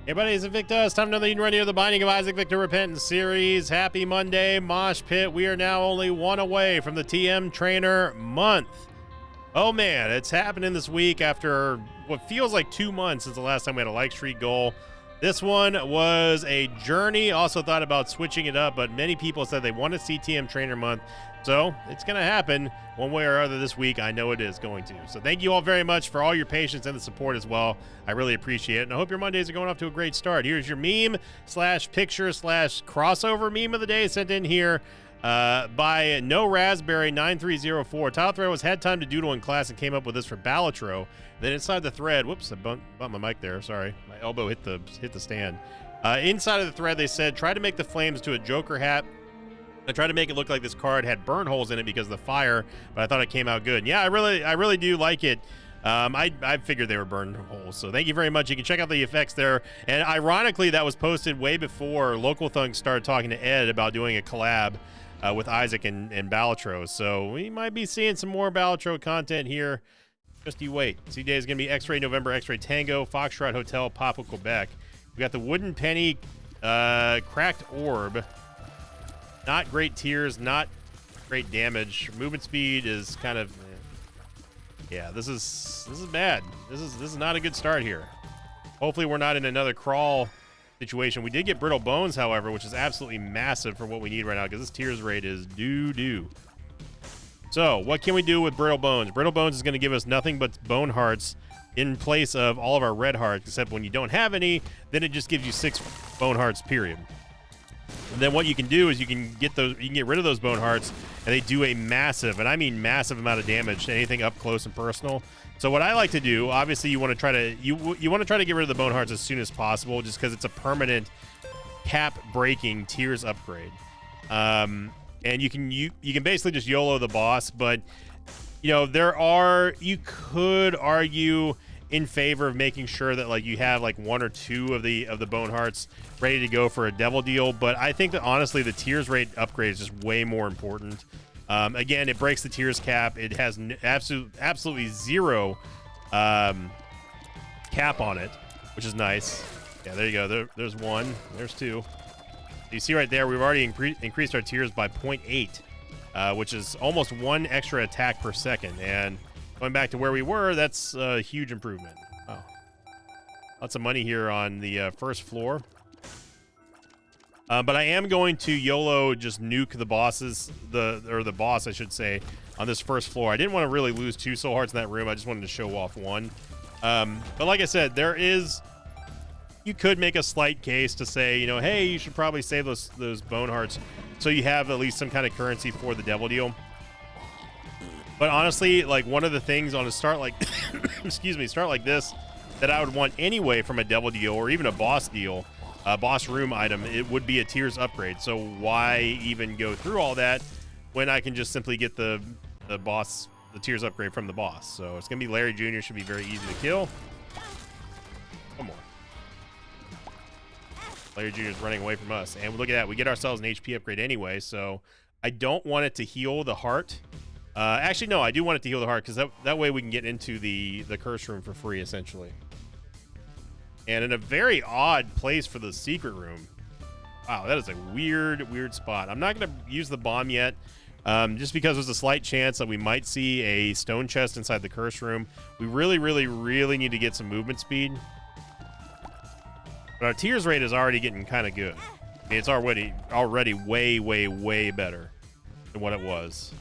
Hey buddy, it's Victor. It's time to know that you can run here the Binding of Isaac Victor Repentance series. Happy Monday, Mosh Pit. We are now only one away from the TM Trainer month. Oh man, it's happening this week after what feels like 2 months since the last time we had a like streak goal. This one was a journey. Also thought about switching it up, but many people said they want to see TM Trainer month. So it's going to happen one way or other this week. I know it is going to. So thank you all very much for all your patience and the support as well. I really appreciate it. And I hope your Mondays are going off to a great start. Here's your meme slash picture slash crossover meme of the day sent in here by No Raspberry 9304. Title thread was had time to doodle in class and came up with this for Balatro. Then inside the thread, whoops, I bumped my mic there. Sorry. My elbow hit the stand. Inside of the thread, they said, try to make the flames to a Joker hat. I tried to make it look like this card had burn holes in it because of the fire, but I thought it came out good. Yeah, I really do like it. I figured they were burn holes, so thank you very much. You can check out the effects there. And ironically, that was posted way before Local Thunk started talking to Ed about doing a collab with Isaac and Balatro. So we might be seeing some more Balatro content here. Just you wait. C-Day is going to be X-Ray November, X-Ray Tango, Foxtrot Hotel, Papa, Quebec. We got the Wooden Penny, Cracked Orb. Not great tiers, not great damage. Movement speed is kind of, yeah. This is bad. This is not a good start here. Hopefully, we're not in another crawl situation. We did get Brittle Bones, however, which is absolutely massive for what we need right now because this tiers rate is doo-doo. So, what can we do with Brittle Bones? Brittle Bones is going to give us nothing but Bone Hearts in place of all of our Red Hearts, except when you don't have any, then it just gives you 6 Bone Hearts, period. And then what you can do is you can get rid of those Bone Hearts, and they do a massive, and I mean massive amount of damage to anything up close and personal. So what I like to do, obviously you want to try to get rid of the Bone Hearts as soon as possible, just because it's a permanent cap breaking tiers upgrade. And you can basically just YOLO the boss, but you could argue in favor of making sure that like you have like 1 or 2 of the Bone Hearts ready to go for a Devil Deal, but I think that honestly the tiers rate upgrade is just way more important. Again, it breaks the tiers cap. It has absolutely 0 cap on it, which is nice. Yeah, there you go. There's 1. There's 2. You see right there, we've already increased our tiers by 0.8, which is almost 1 extra attack per second. And going back to where we were, that's a huge improvement. Wow. Lots of money here on the first floor. But I am going to YOLO just nuke the bosses, the boss, I should say, on this first floor. I didn't want to really lose 2 soul hearts in that room. I just wanted to show off 1. But like I said, you could make a slight case to say, hey, you should probably save those Bone Hearts so you have at least some kind of currency for the Devil Deal. But honestly, like one of the things on a start like, start like this that I would want anyway from a Devil Deal or even a boss deal, boss room item, it would be a tiers upgrade. So why even go through all that when I can just simply get the tiers upgrade from the boss? So it's gonna be Larry Jr. Should be very easy to kill. Come on. Larry Jr. is running away from us, and look at that, we get ourselves an HP upgrade anyway. So I don't want it to heal the heart. Actually, no, I do want it to heal the heart because that way we can get into the curse room for free, essentially. And in a very odd place for the secret room. Wow, that is a weird spot. I'm not going to use the bomb yet, just because there's a slight chance that we might see a stone chest inside the curse room. We really need to get some movement speed. But our tiers rate is already getting kind of good. I mean, it's already way better than what it was.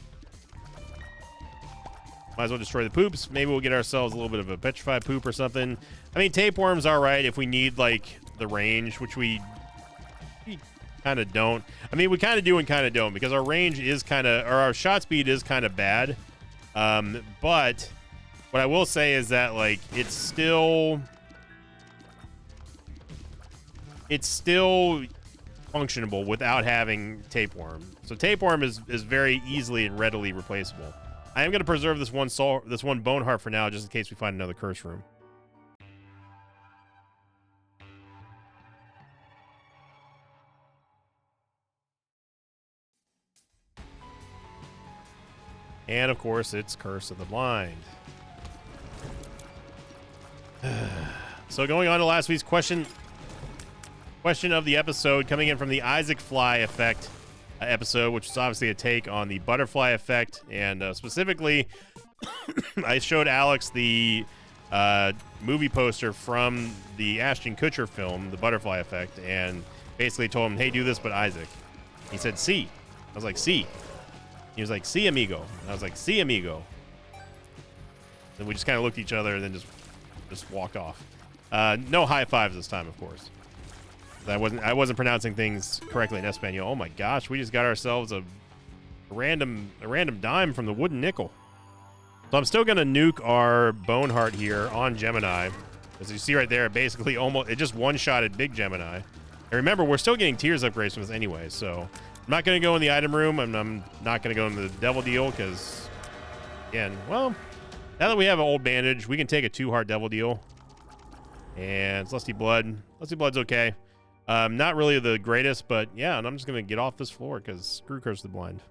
Might as well destroy the poops. Maybe we'll get ourselves a little bit of a petrified poop or something. I mean, tapeworm's all right if we need, like, the range, which we kind of don't. I mean, we kind of do and kind of don't because our range is kind of, or our shot speed is kind of bad. But what I will say is that, like, it's still functionable without having tapeworm. So tapeworm is very easily and readily replaceable. I am going to preserve this one Bone Heart for now, just in case we find another curse room. And of course, it's Curse of the Blind. So going on to last week's question, Question of the episode coming in from the Isaac Fly Effect episode, which is obviously a take on the butterfly effect. And specifically, I showed Alex the movie poster from the Ashton Kutcher film, The Butterfly Effect, and basically told him, hey, do this, but Isaac. He said, "Sí." I was like, "Sí." He was like, "Sí, amigo." And I was like, "Sí, amigo." And we just kind of looked at each other and then just walked off. No high fives this time, of course. I wasn't pronouncing things correctly in Espanol. Oh my gosh, we just got ourselves a random dime from the wooden nickel. So I'm still gonna nuke our Boneheart here on Gemini. As you see right there, basically it just one-shotted Big Gemini. And remember, we're still getting tiers upgrades from this anyway, so I'm not gonna go in the item room, and I'm not gonna go into the Devil Deal, because again, well, now that we have an old bandage, we can take a 2-heart Devil Deal. And it's Lusty Blood. Lusty Blood's okay. Not really the greatest, but yeah, and I'm just going to get off this floor because screw Curse the Blind.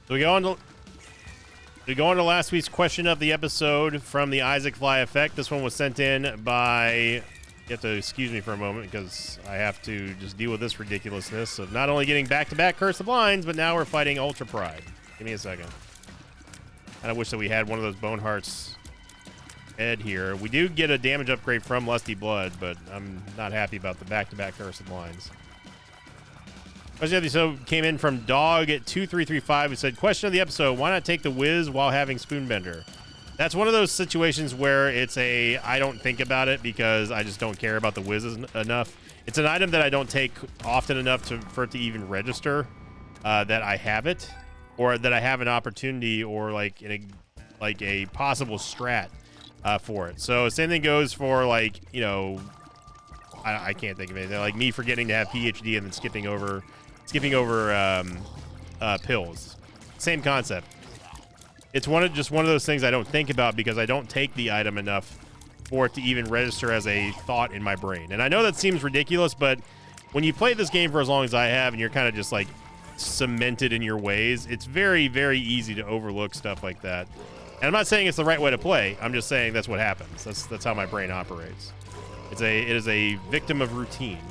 So we go on to last week's question of the episode from the Isaac Fly Effect. This one was sent in by... You have to excuse me for a moment because I have to just deal with this ridiculousness of not only getting back-to-back Curse of Blinds, but now we're fighting Ultra Pride. Give me a second. And I wish that we had one of those Bonehearts head here. We do get a damage upgrade from Lusty Blood, but I'm not happy about the back-to-back Curse of Blinds. Question of the episode came in from Dog2335, who said, question of the episode, why not take the Whiz while having Spoonbender? That's one of those situations where it's I don't think about it because I just don't care about the Whiz enough. It's an item that I don't take often enough for it to even register that I have it, or that I have an opportunity or like a possible strat for it. So same thing goes for like, you know, I can't think of anything. Like me forgetting to have PhD and then skipping over pills. Same concept. It's just one of those things I don't think about because I don't take the item enough for it to even register as a thought in my brain. And I know that seems ridiculous, but when you play this game for as long as I have and you're kind of just like cemented in your ways, it's very, very easy to overlook stuff like that. And I'm not saying it's the right way to play. I'm just saying that's what happens. That's how my brain operates. It is a victim of routine.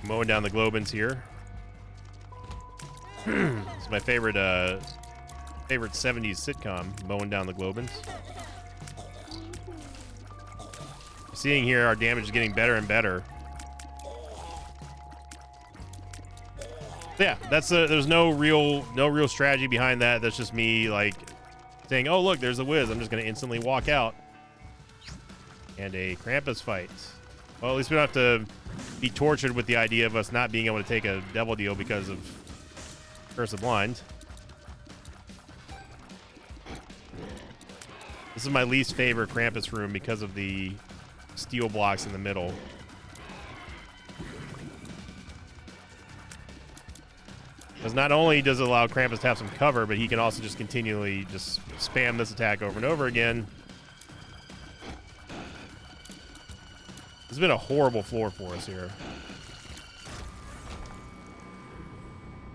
Mowing down the Globins here. It's my favorite 70s sitcom, Mowing Down the Globins. Seeing here, our damage is getting better and better. Yeah, there's no real strategy behind that. That's just me like saying, "Oh, look, there's a Whiz. I'm just going to instantly walk out." And a Krampus fight. Well, at least we don't have to be tortured with the idea of us not being able to take a Devil Deal because of Curse of Blind. This is my least favorite Krampus room because of the steel blocks in the middle. Because not only does it allow Krampus to have some cover, but he can also just continually just spam this attack over and over again. This has been a horrible floor for us here.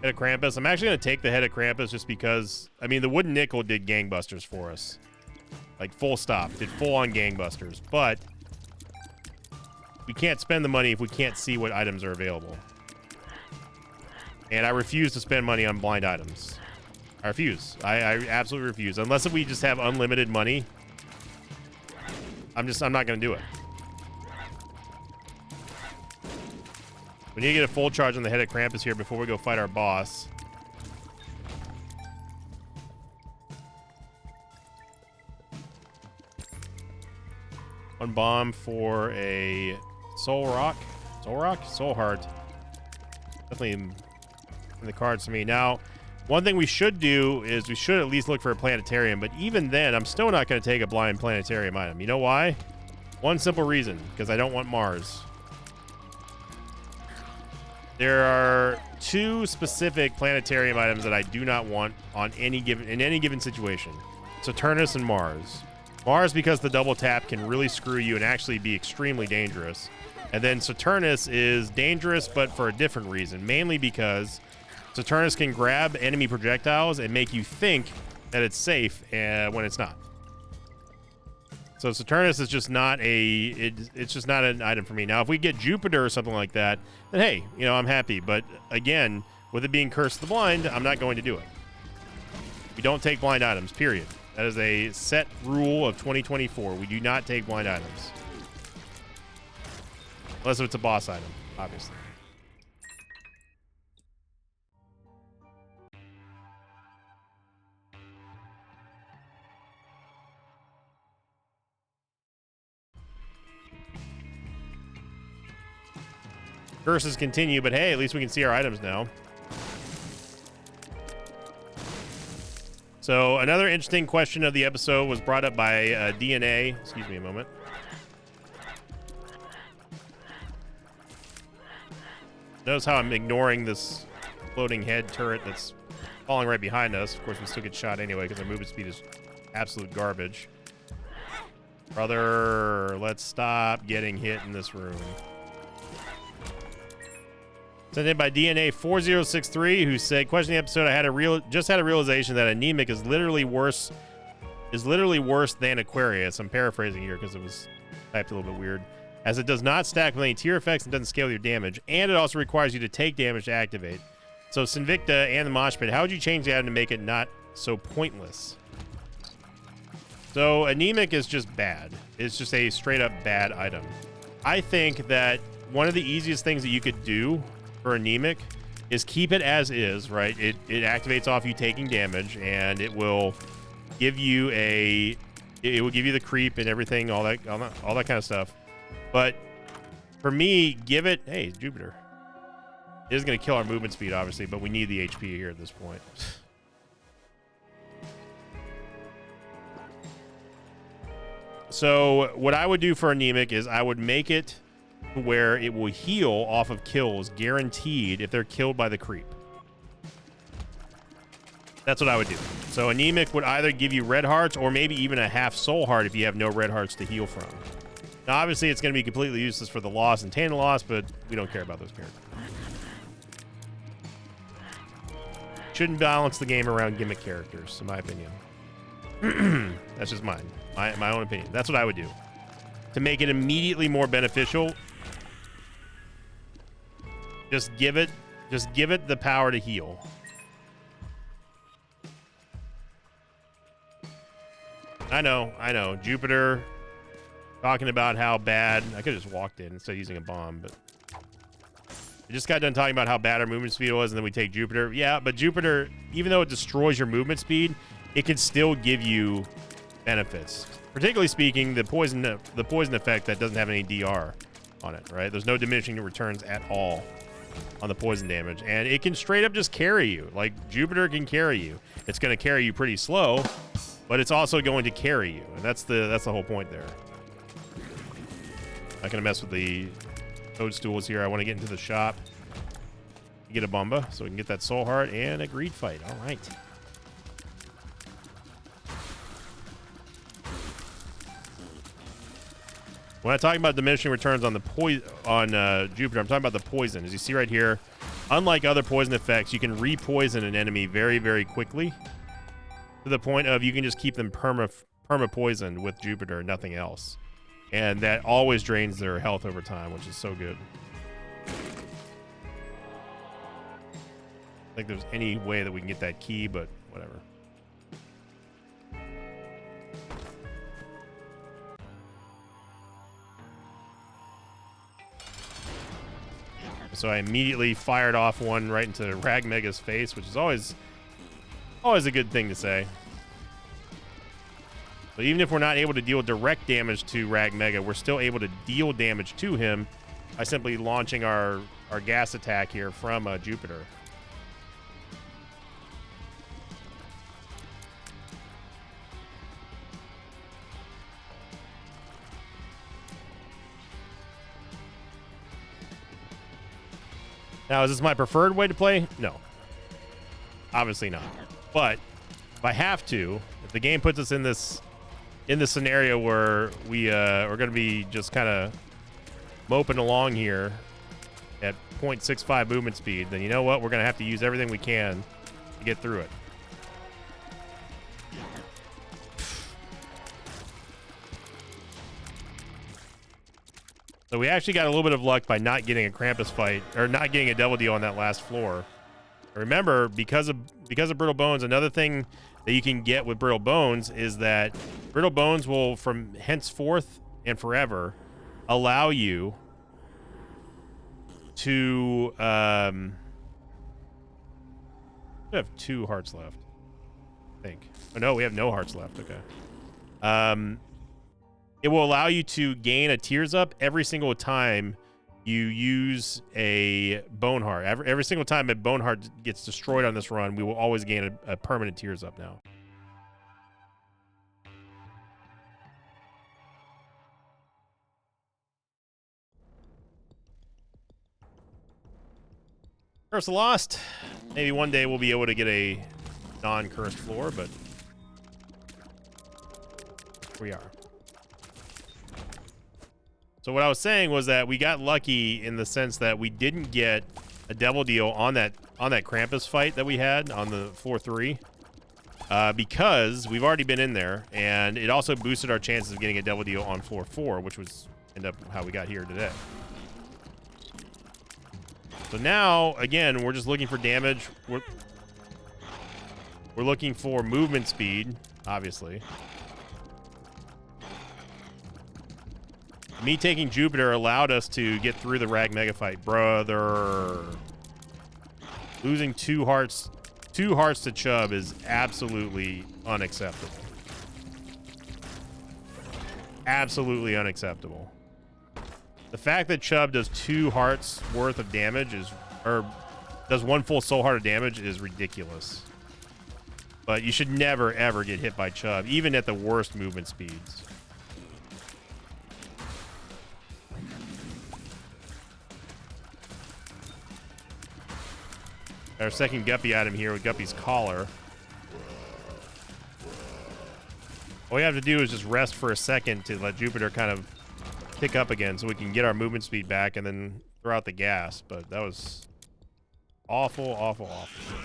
Head of Krampus. I'm actually going to take the Head of Krampus just because, I mean, the Wooden Nickel did gangbusters for us. Like, full stop. Did full-on gangbusters. But we can't spend the money if we can't see what items are available. And I refuse to spend money on blind items. I refuse. I absolutely refuse. Unless if we just have unlimited money, I'm not going to do it. We need to get a full charge on the Head of Krampus here before we go fight our boss. One bomb for a Soul Rock. Soul Rock? Soul Heart. Definitely in the cards for me. Now, one thing we should do is we should at least look for a planetarium, but even then, I'm still not going to take a blind planetarium item. You know why? One simple reason, because I don't want Mars. There are two specific planetarium items that I do not want on in any given situation. Saturnus and Mars. Mars because the double tap can really screw you and actually be extremely dangerous. And then Saturnus is dangerous, but for a different reason. Mainly because Saturnus can grab enemy projectiles and make you think that it's safe when it's not. So Saturnus is just not it's just not an item for me. Now, if we get Jupiter or something like that, then hey, you know, I'm happy. But again, with it being Curse of the Blind, I'm not going to do it. We don't take blind items, period. That is a set rule of 2024. We do not take blind items. Unless it's a boss item, obviously. Curses continue, but hey, at least we can see our items now. So another interesting question of the episode was brought up by DNA. Excuse me a moment. Notice how I'm ignoring this floating head turret that's falling right behind us. Of course, we still get shot anyway because our movement speed is absolute garbage. Brother, let's stop getting hit in this room. Sent in by DNA 4063, who said, "Question the episode. I had just had a realization that anemic is literally worse than Aquarius." I'm paraphrasing here because it was typed a little bit weird. As it does not stack with any tier effects and doesn't scale with your damage, and it also requires you to take damage to activate. So Sinvicta and the Mosh Pit, how would you change the item to make it not so pointless? So anemic is just bad. It's just a straight up bad item. I think that one of the easiest things that you could do for anemic is keep it as is, right? It activates off you taking damage, and it will give you the creep and everything, all that kind of stuff. But for me, give it, hey, Jupiter. It is going to kill our movement speed, obviously, but we need the HP here at this point. So what I would do for anemic is I would make it where it will heal off of kills guaranteed if they're killed by the creep. That's what I would do. So anemic would either give you red hearts or maybe even a half soul heart if you have no red hearts to heal from. Now obviously it's going to be completely useless for the loss and Tana loss, but we don't care about those characters. Shouldn't balance the game around gimmick characters, in my opinion. That's just my own opinion. That's what I would do. To make it immediately more beneficial, just give it the power to heal. I know. Jupiter talking about how bad. I could have just walked in instead of using a bomb, but we just got done talking about how bad our movement speed was, and then we take Jupiter. Yeah, but Jupiter, even though it destroys your movement speed, it can still give you benefits. Particularly speaking, the poison effect that doesn't have any DR on it, right? There's no diminishing returns at all on the poison damage, and it can straight up just carry you. Like Jupiter can carry you. It's going to carry you pretty slow, but it's also going to carry you, and that's the whole point there. I'm not going to mess with the toadstools here. I want to get into the shop, get a Bomba, so we can get that soul heart and a greed fight. All right. When I'm talking about diminishing returns on the Jupiter, I'm talking about the poison. As you see right here, unlike other poison effects, you can re-poison an enemy very, very quickly to the point of you can just keep them perma-poisoned with Jupiter, nothing else. And that always drains their health over time, which is so good. I don't think there's any way that we can get that key, but whatever. So I immediately fired off one right into Ragmega's face, which is always a good thing to say. But even if we're not able to deal direct damage to Ragmega, we're still able to deal damage to him by simply launching our gas attack here from Jupiter. Now, is this my preferred way to play? No. Obviously not. But if I have to, if the game puts us in this scenario where we're going to be just kind of moping along here at 0.65 movement speed, then you know what? We're going to have to use everything we can to get through it. So we actually got a little bit of luck by not getting a Krampus fight, or not getting a double deal on that last floor. Remember, because of Brittle Bones, another thing that you can get with Brittle Bones is that Brittle Bones will, from henceforth and forever, allow you to we have 2 hearts left, I think. Oh no, we have no hearts left. Okay. It will allow you to gain a Tears Up every single time you use a Bone Heart. Every single time a Bone Heart gets destroyed on this run, we will always gain a permanent Tears Up now. Curse of Lost. Maybe one day we'll be able to get a non-cursed floor, but here we are. So what I was saying was that we got lucky in the sense that we didn't get a double deal on that Krampus fight that we had on the floor 3, because we've already been in there, and it also boosted our chances of getting a double deal on floor 4, which was end up how we got here today. So now, again, we're just looking for damage. We're looking for movement speed, obviously. Me taking Jupiter allowed us to get through the Rag Mega fight, brother. Losing 2 hearts to Chubb is absolutely unacceptable. Absolutely unacceptable. The fact that Chubb does 2 hearts worth of damage or does 1 full soul heart of damage is ridiculous. But you should never ever get hit by Chubb, even at the worst movement speeds. Our second Guppy item here with Guppy's Collar. All we have to do is just rest for a second to let Jupiter kind of pick up again so we can get our movement speed back and then throw out the gas. But that was awful, awful, awful.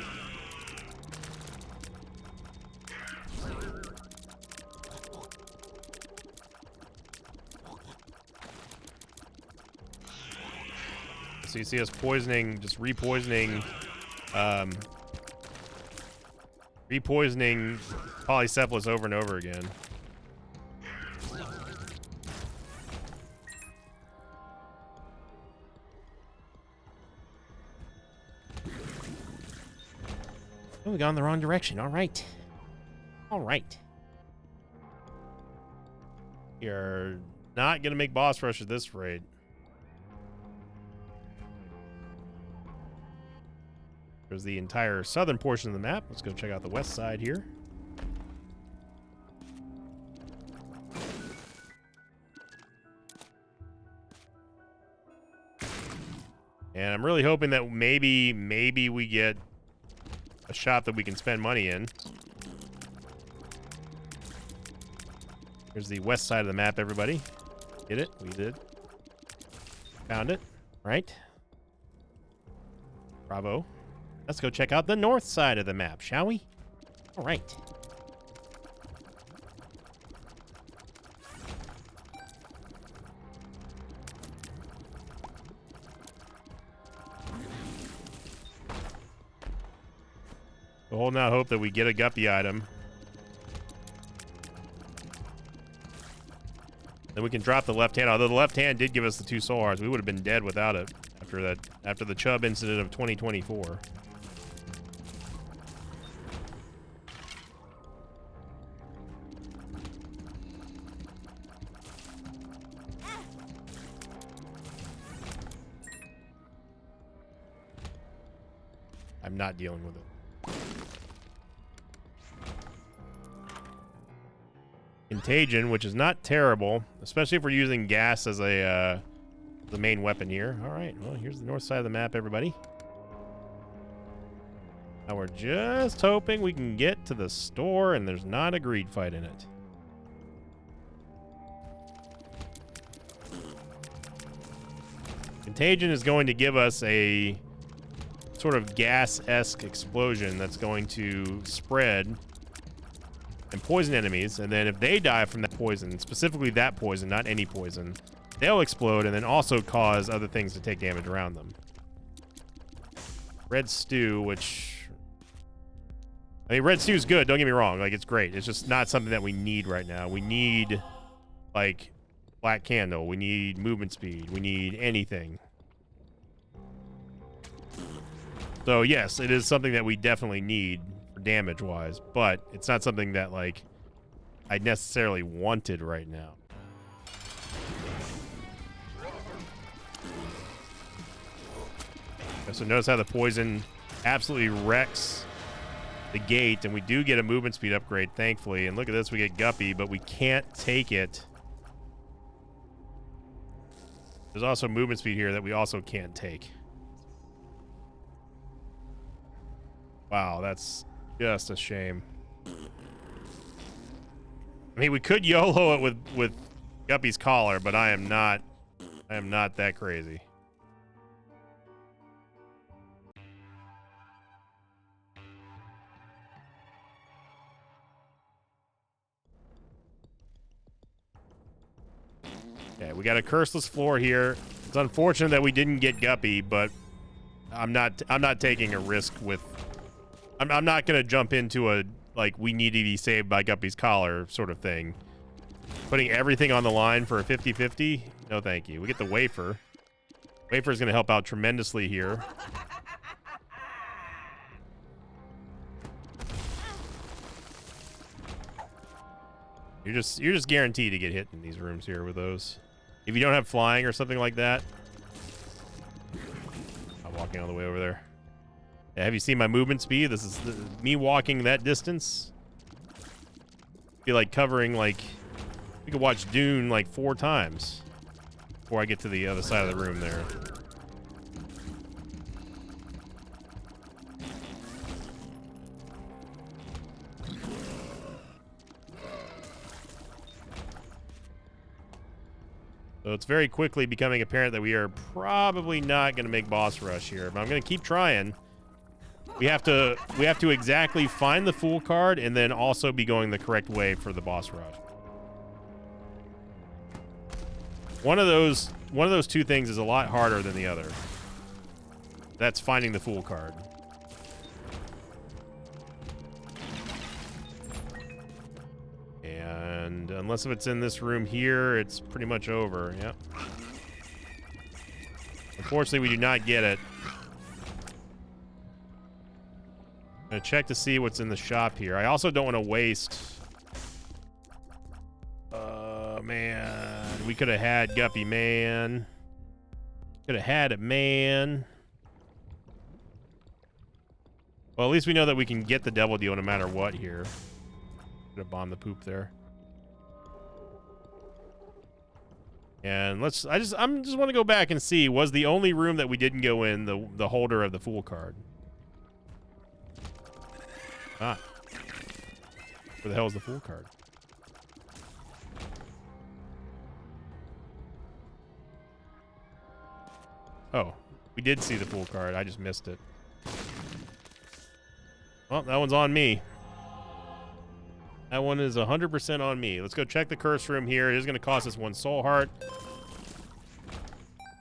So you see us poisoning, just repoisoning Polycephalus over and over again. Oh, we got in the wrong direction. All right. All right. You're not going to make boss rush at this rate. There's the entire southern portion of the map. Let's go check out the west side here. And I'm really hoping that maybe we get a shop that we can spend money in. Here's the west side of the map, everybody. Get it? We did. Found it. Right. Bravo. Let's go check out the north side of the map, shall we? All right. We're holding out hope that we get a Guppy item. Then we can drop the left hand. Although the left hand did give us the 2 soul hearts, we would have been dead without it after the Chubb incident of 2024. I'm not dealing with it. Contagion, which is not terrible, especially if we're using gas as the main weapon here. All right, well, here's the north side of the map, everybody. Now we're just hoping we can get to the store and there's not a greed fight in it. Contagion is going to give us a sort of gas-esque explosion that's going to spread and poison enemies, and then if they die from that poison, specifically that poison, not any poison, they'll explode and then also cause other things to take damage around them. Red stew, which... I mean, red stew is good, don't get me wrong. Like, it's great. It's just not something that we need right now. We need, like, black candle. We need movement speed. We need anything. So, yes, it is something that we definitely need for damage-wise, but it's not something that, like, I necessarily wanted right now. So notice how the poison absolutely wrecks the gate, and we do get a movement speed upgrade, thankfully. And look at this, we get Guppy, but we can't take it. There's also movement speed here that we also can't take. Wow, that's just a shame. I mean, we could YOLO it with Guppy's collar, but I am not that crazy. Okay, we got a curseless floor here. It's unfortunate that we didn't get Guppy, but I'm not taking a risk with... I'm not going to jump into a, like, we need to be saved by Guppy's collar sort of thing. Putting everything on the line for a 50-50? No, thank you. We get the wafer. Wafer is going to help out tremendously here. You're just guaranteed to get hit in these rooms here with those. If you don't have flying or something like that. I'm walking all the way over there. Yeah, have you seen my movement speed? This is me walking that distance. Be like covering, like, we could watch Dune like 4 times before I get to the other side of the room there. So it's very quickly becoming apparent that we are probably not going to make boss rush here, but I'm going to keep trying. We have to exactly find the Fool card and then also be going the correct way for the boss rush. One of those 2 things is a lot harder than the other. That's finding the Fool card. And unless if it's in this room here, it's pretty much over. Yep. Unfortunately, we do not get it. I'm gonna check to see what's in the shop here. I also don't want to waste... man. We could have had Guppy, man. Could have had it, man. Well, at least we know that we can get the devil deal no matter what here. Could have bombed the poop there. And I just want to go back and see, was the only room that we didn't go in the holder of the Fool card? Ah. Where the hell is the Fool card? Oh, we did see the Fool card. I just missed it. Well, that one's on me. That one is 100% on me. Let's go check the curse room here. It is going to cost us 1 soul heart.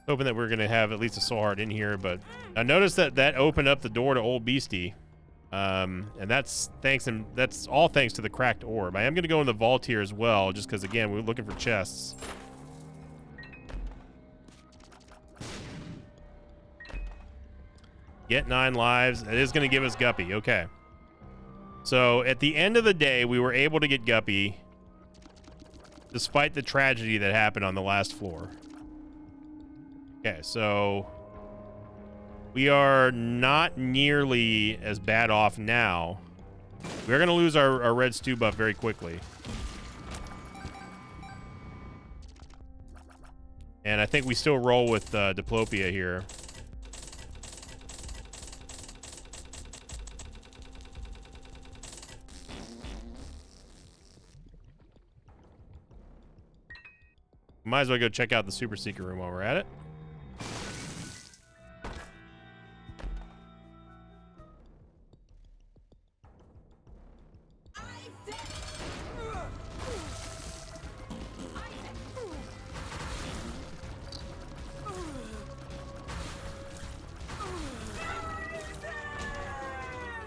Hoping that we're going to have at least a soul heart in here, but I noticed that opened up the door to Old Beastie. And that's all thanks to the cracked orb. I am going to go in the vault here as well, just because, again, we're looking for chests. Get 9 lives. It is going to give us Guppy. Okay. So, at the end of the day, we were able to get Guppy, despite the tragedy that happened on the last floor. Okay, so... we are not nearly as bad off now. We're going to lose our red stew buff very quickly. And I think we still roll with Diplopia here. Might as well go check out the super secret room while we're at it.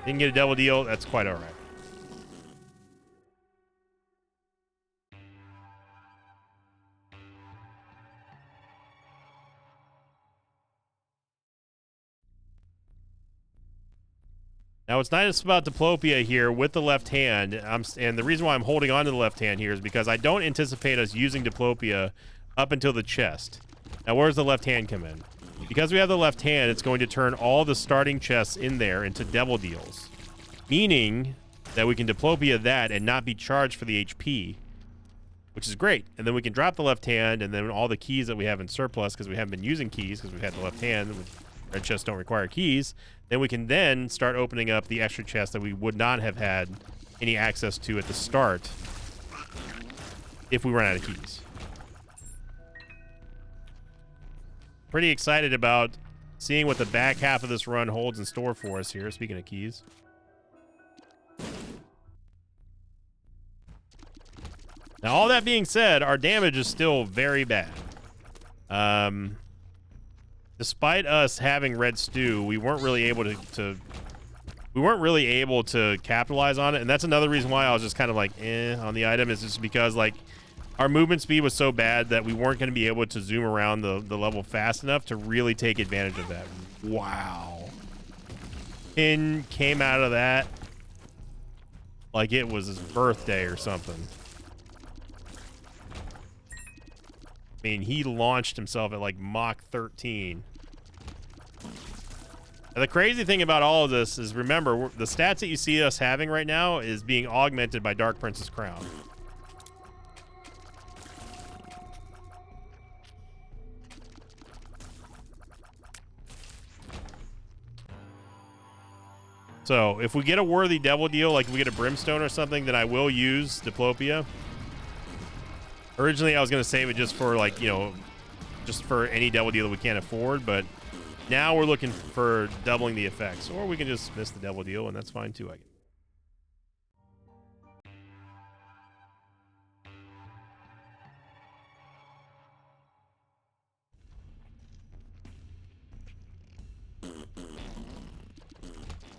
Didn't get a double deal. That's quite all right. Now, what's nice about Diplopia here with the left hand, and the reason why I'm holding on to the left hand here is because I don't anticipate us using Diplopia up until the chest. Now, where's the left hand come in? Because we have the left hand, it's going to turn all the starting chests in there into devil deals, meaning that we can Diplopia that and not be charged for the HP, which is great. And then we can drop the left hand, and then all the keys that we have in surplus, because we haven't been using keys because we've had the left hand, red chests don't require keys, then we can then start opening up the extra chests that we would not have had any access to at the start if we run out of keys. Pretty excited about seeing what the back half of this run holds in store for us here, speaking of keys. Now, all that being said, our damage is still very bad. Despite us having Red Stew, we weren't really able to capitalize on it, and that's another reason why I was just kind of like, on the item, is just because like our movement speed was so bad that we weren't going to be able to zoom around the level fast enough to really take advantage of that. Wow. Pin came out of that like it was his birthday or something. I mean, he launched himself at like Mach 13. And the crazy thing about all of this is, remember, the stats that you see us having right now is being augmented by Dark Prince's Crown. So, if we get a worthy devil deal, like if we get a Brimstone or something, then I will use Diplopia. Originally, I was going to save it just for, like, you know, just for any devil deal that we can't afford, but now we're looking for doubling the effects. Or we can just miss the devil deal, and that's fine, too, I guess.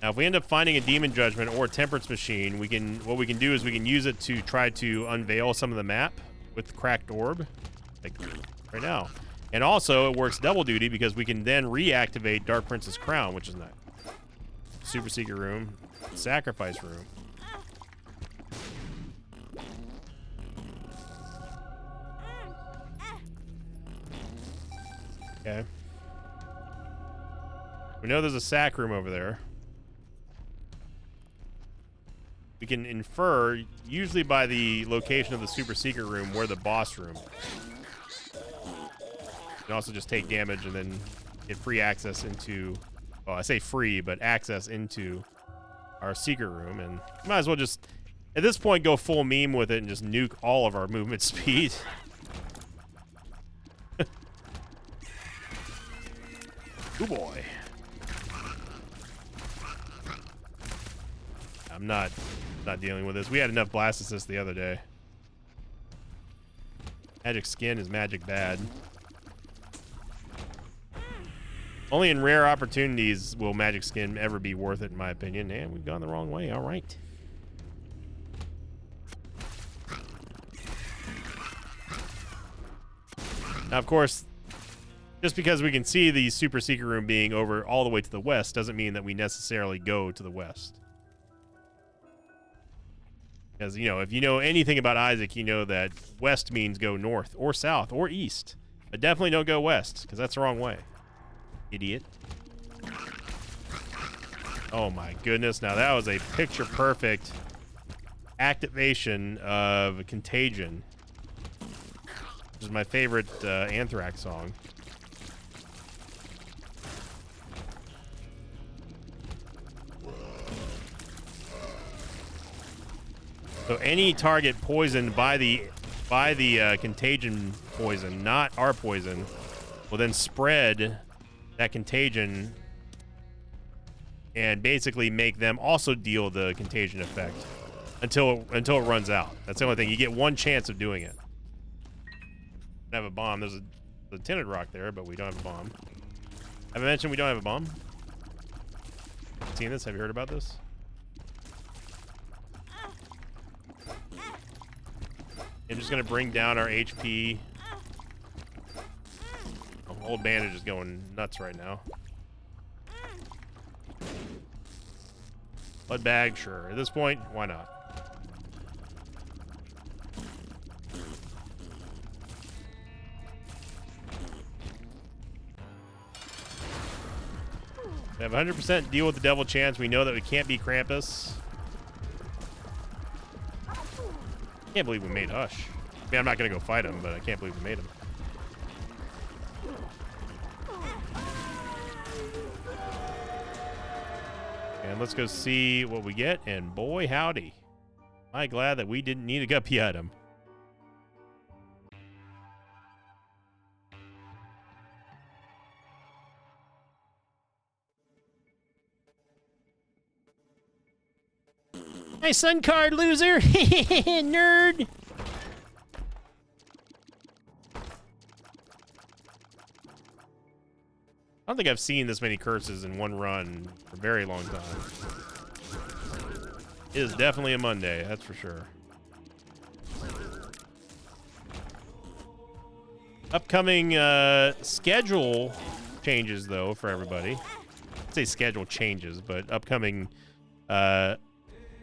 Now, if we end up finding a Demon Judgment or a Temperance Machine, what we can do is we can use it to try to unveil some of the map with the Cracked Orb, like right now. And also, it works double duty because we can then reactivate Dark Prince's Crown, which is nice. Super Secret Room, Sacrifice Room. Okay. We know there's a sack room over there. We can infer, usually by the location of the super secret room, where the boss room is. You can also just take damage and then get free access into, well, I say free, but access into our secret room. And might as well just, at this point, go full meme with it and just nuke all of our movement speed. Oh boy. I'm not dealing with this. We had enough blast assist the other day. Magic skin is magic bad. Only in rare opportunities will magic skin ever be worth it, in my opinion. And we've gone the wrong way. All right. Now, of course, just because we can see the super secret room being over all the way to the west doesn't mean that we necessarily go to the west. Because, you know, if you know anything about Isaac, you know that west means go north or south or east. But definitely don't go west, because that's the wrong way. Idiot. Oh my goodness. Now that was a picture-perfect activation of Contagion, which is my favorite Anthrax song. So any target poisoned by the Contagion poison, not our poison, will then spread that contagion and basically make them also deal the contagion effect until it runs out. That's the only thing. You get one chance of doing it. I have a bomb. There's a tinted rock there, but we don't have a bomb. Have I mentioned we don't have a bomb? Seen this? Have you heard about this? I'm just gonna bring down our HP. Oh, old bandage is going nuts right now. Blood bag, sure. At this point, why not? We have 100% deal with the devil chance. We know that we can't beat Krampus. I can't believe we made Hush. I mean, I'm not going to go fight him, but I can't believe we made him. And let's go see what we get. And boy, howdy. Am I glad that we didn't need a guppy item. My Sun card, loser! Nerd! I don't think I've seen this many curses in one run for a very long time. It is definitely a Monday, that's for sure. Upcoming schedule changes, though, for everybody. I'd say schedule changes, but upcoming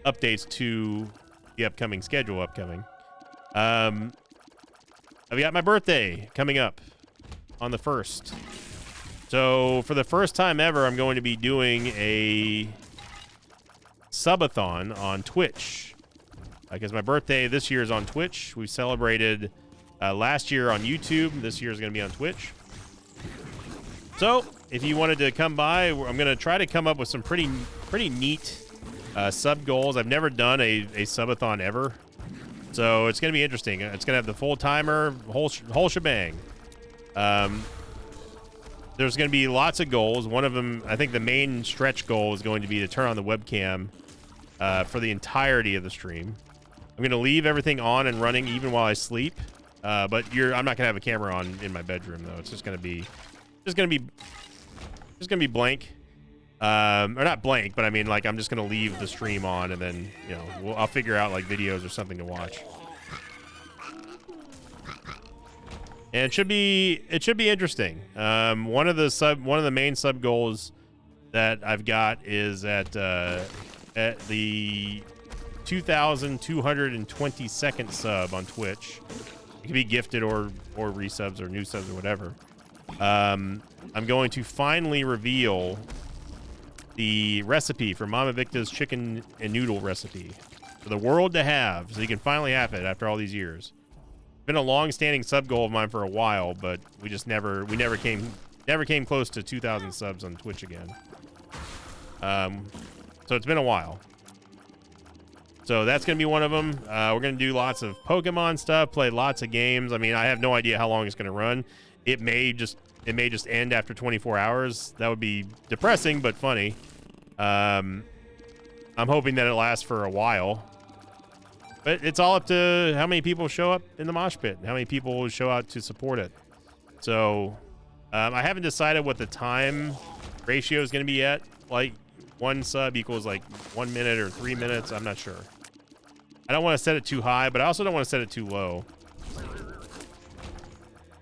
updates to the upcoming schedule upcoming. I've got my birthday coming up on the 1st. So for the first time ever, I'm going to be doing a subathon on Twitch. Because my birthday this year is on Twitch. We celebrated last year on YouTube. This year is going to be on Twitch. So if you wanted to come by, I'm going to try to come up with some pretty neat sub goals. I've never done a subathon ever, so it's gonna be interesting. It's gonna have the full timer, whole shebang. There's gonna be lots of goals. One of them, I think the main stretch goal is going to be to turn on the webcam for the entirety of the stream. I'm gonna leave everything on and running even while I sleep, but I'm not gonna have a camera on in my bedroom though. It's just gonna be blank. Or not blank, but I mean, like, I'm just gonna leave the stream on, and then, you know, I'll figure out like videos or something to watch. And it should be interesting. One of the main sub goals that I've got is at the 2,222nd sub on Twitch. It can be gifted or resubs or new subs or whatever. I'm going to finally reveal the recipe for Mama Victa's chicken and noodle recipe for the world to have, so you can finally have it after all these years. It's been a long-standing sub goal of mine for a while, but we just never came close to 2,000 subs on Twitch again. So it's been a while. So that's gonna be one of them. We're gonna do lots of Pokemon stuff, play lots of games. I mean, I have no idea how long it's gonna run. It may just end after 24 hours. That would be depressing, but funny. I'm hoping that it lasts for a while. But it's all up to how many people show up in the mosh pit and how many people will show out to support it. So I haven't decided what the time ratio is going to be yet. Like, one sub equals like 1 minute or 3 minutes. I'm not sure. I don't want to set it too high, but I also don't want to set it too low.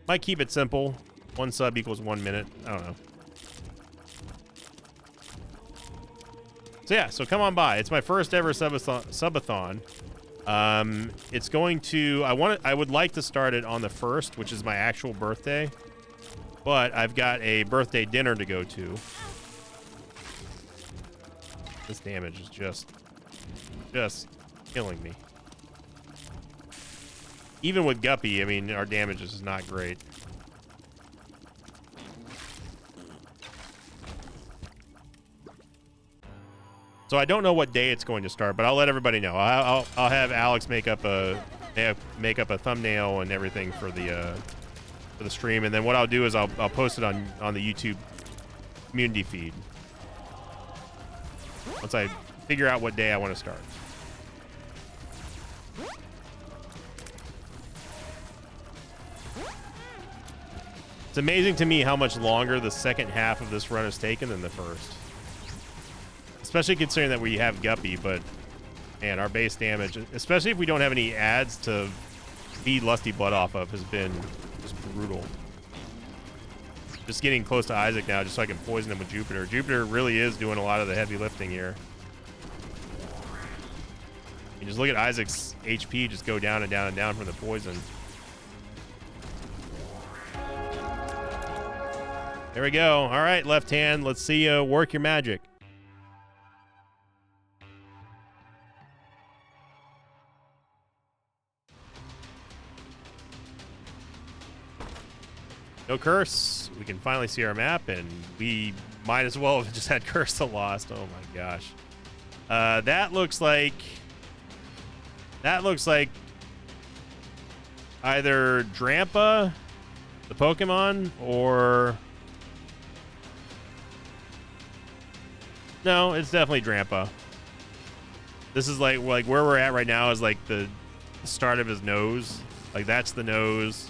Might keep it simple. 1 sub equals 1 minute. I don't know. So yeah, so come on by. It's my first ever subathon. It's going to, I would like to start it on the 1st, which is my actual birthday, but I've got a birthday dinner to go to. This damage is just killing me. Even with Guppy, I mean, our damage is not great. So I don't know what day it's going to start, but I'll let everybody know. I'll have Alex make up a thumbnail and everything for the for the stream, and then what I'll do is I'll post it on the YouTube community feed once I figure out what day I want to start. It's amazing to me how much longer the second half of this run has taken than the first. Especially considering that we have Guppy, but man, our base damage, especially if we don't have any ads to feed Lusty Blood off of, has been just brutal. Just getting close to Isaac now just so I can poison him with Jupiter. Jupiter really is doing a lot of the heavy lifting here. You just look at Isaac's HP just go down and down and down from the poison. There we go. All right, left hand. Let's see you work your magic. No curse. We can finally see our map, and we might as well have just had curse to lost. Oh my gosh. That looks like either Drampa, the Pokemon, or no, it's definitely Drampa. This is like where we're at right now is like the start of his nose. Like that's the nose.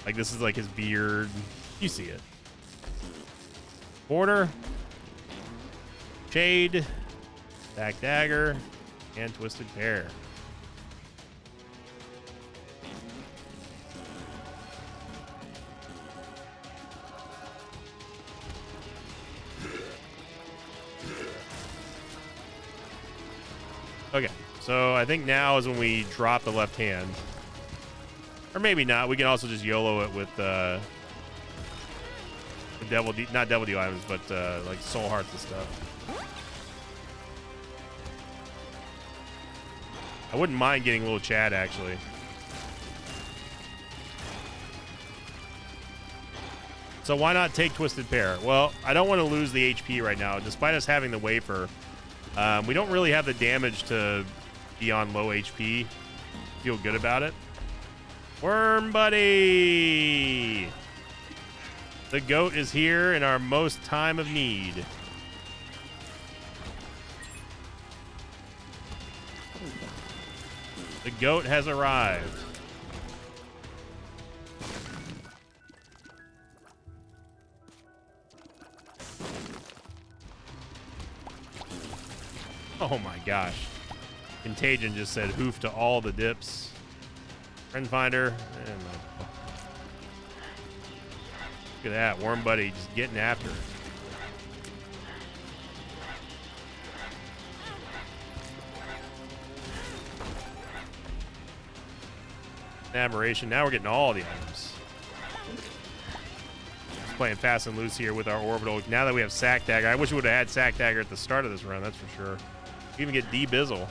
Like this is like his beard. You see it. Border, Shade, Back Dagger, and Twisted Pair. Okay, so I think now is when we drop the left hand. Or maybe not. We can also just YOLO it with Devil D, not Devil Deal items, but like Soul Hearts and stuff. I wouldn't mind getting a little Chad, actually. So why not take Twisted Pair? Well, I don't want to lose the HP right now. Despite us having the Wafer, we don't really have the damage to be on low HP. Feel good about it. Worm Buddy! The goat is here in our most time of need. The goat has arrived. Oh my gosh. Contagion just said hoof to all the dips. Friend Finder. Look at that. Worm Buddy just getting after it. Aberration. Now we're getting all the items. Just playing fast and loose here with our orbital. Now that we have Sack Dagger. I wish we would have had Sack Dagger at the start of this run, that's for sure. We even get D-Bizzle.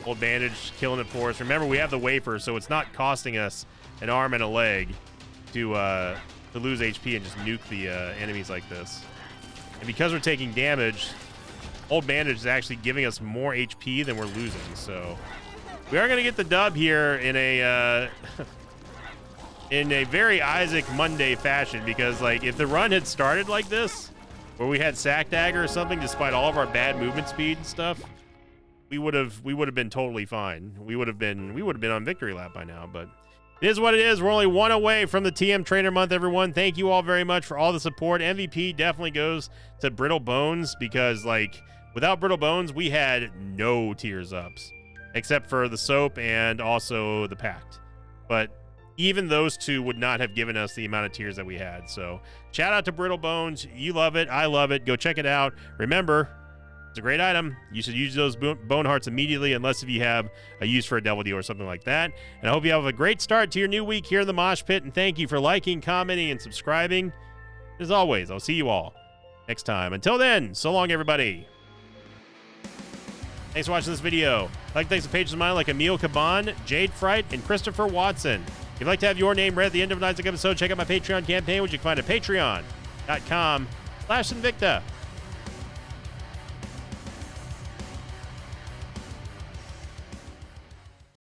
Old Bandage killing it for us. Remember, we have the Wafer, so it's not costing us an arm and a leg to lose HP and just nuke the enemies like this. And because we're taking damage, Old Bandage is actually giving us more HP than we're losing. So we are going to get the dub here in a in a very Isaac Monday fashion, because like if the run had started like this, where we had Sack Dagger or something, despite all of our bad movement speed and stuff, we would have been totally fine. We would have been on victory lap by now, but it is what it is. We're only one away from the TM Trainer Month, everyone. Thank you all very much for all the support. MVP definitely goes to Brittle Bones, because like without Brittle Bones, we had no tiers ups except for the soap and also the Pact. But even those two would not have given us the amount of tiers that we had. So shout out to Brittle Bones. You love it. I love it. Go check it out. Remember, it's a great item. You should use those bone hearts immediately, unless if you have a use for a Devil Deal or something like that. And I hope you have a great start to your new week here in the Mosh Pit. And thank you for liking, commenting, and subscribing. As always, I'll see you all next time. Until then, so long, everybody. Thanks for watching this video. I'd like to thank some pages of mine like Emil Caban, Jade Fright, and Christopher Watson. If you'd like to have your name read at the end of an Isaac episode, check out my Patreon campaign, which you can find at patreon.com/Invicta.